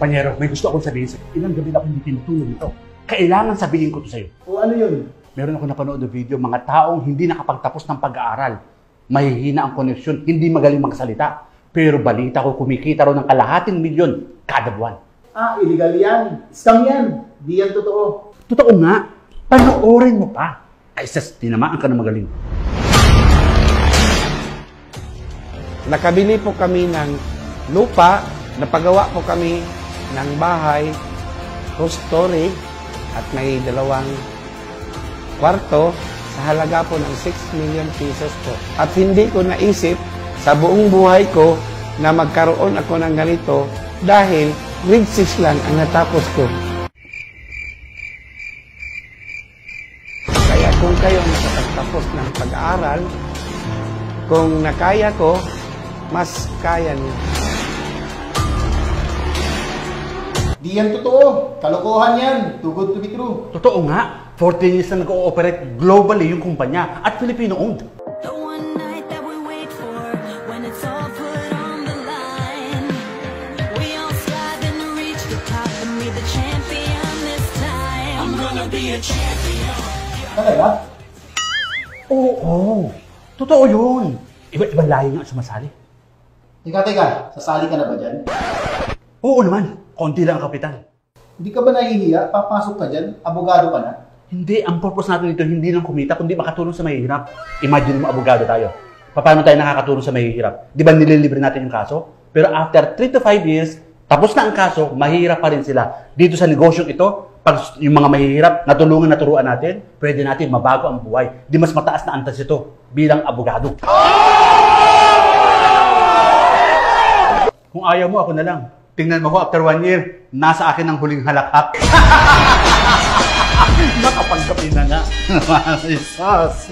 Panyero, may gusto akong sabihin sa'yo. Ilang gabi na ako hindi tinutulog nito. Kailangan sabihin ko to sa'yo. O ano yun? Meron ako napanood na video, mga taong hindi nakapagtapos ng pag-aaral. Mahihina ang koneksyon, hindi magaling magsalita. Pero balita ko, kumikita raw ng kalahating milyon kada buwan. Ah, illegal yan. Scam yan. Di yan totoo. Totoo nga. Panoorin mo pa. Ay, sas, tinamaan ka na magaling. Nakabili po kami ng lupa, napagawa po kami ng bahay, two-story, at may 2 kwarto sa halaga po ng 6 million pesos po. At hindi ko naisip sa buong buhay ko na magkaroon ako ng ganito dahil grade 6 lang ang natapos ko. Kaya kung kayo nakapagtapos ng pag-aaral, kung nakaya ko, mas kaya niyo. Di yan totoo. Kalokohan yan. Too good to be true. Totoo nga. 14 years na nag-ooperate globally yung kumpanya at Filipino-owned. The one night that we wait for, when it's all put on the line. We all striving to reach the top and be the champion this time. I'm gonna be a champion. Talaga? Oo. Totoo yun. Iba-ibang lahi nga sumasali. Teka. Sasali ka na ba dyan? Oo naman. Konti lang ang kapital. Hindi ka ba nahihiya? Papasok ka dyan? Abogado ka na? Hindi. Ang purpose natin dito hindi lang kumita, kundi makatulong sa mahihirap. Imagine mo, abogado tayo. Paano tayo nakakatulong sa mahihirap? Di ba nililibre natin yung kaso? Pero after 3 to 5 years, tapos na ang kaso, mahihirap pa rin sila. Dito sa negosyong ito, pag yung mga mahihirap, naturuan natin, pwede natin mabago ang buhay. Di mas mataas na antas ito bilang abogado. Kung ayaw mo, ako na lang. Tingnan mo ko, after 1 year, nasa akin ang huling halakhak. Nakapagkapi na nga. Isas.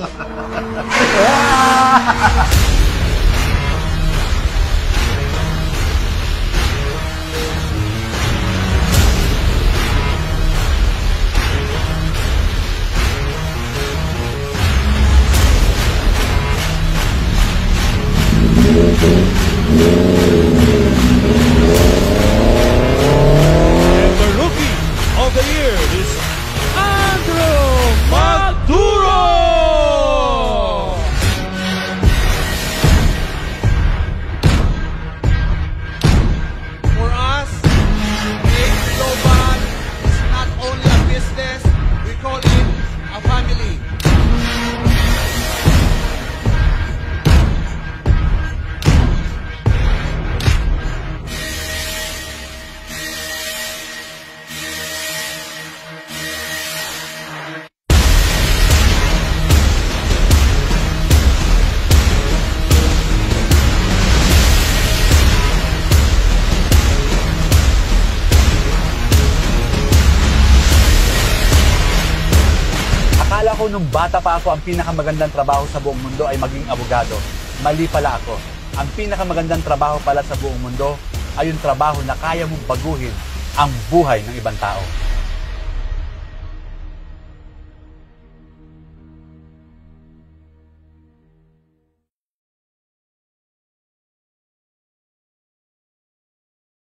Of the year is Andrew Maduro! For us, Ace Global is not only a business, we call it a family. Akala ko nung bata pa ako, ang pinakamagandang trabaho sa buong mundo ay maging abogado. Mali pala ako. Ang pinakamagandang trabaho pala sa buong mundo ay yung trabaho na kaya mong baguhin ang buhay ng ibang tao.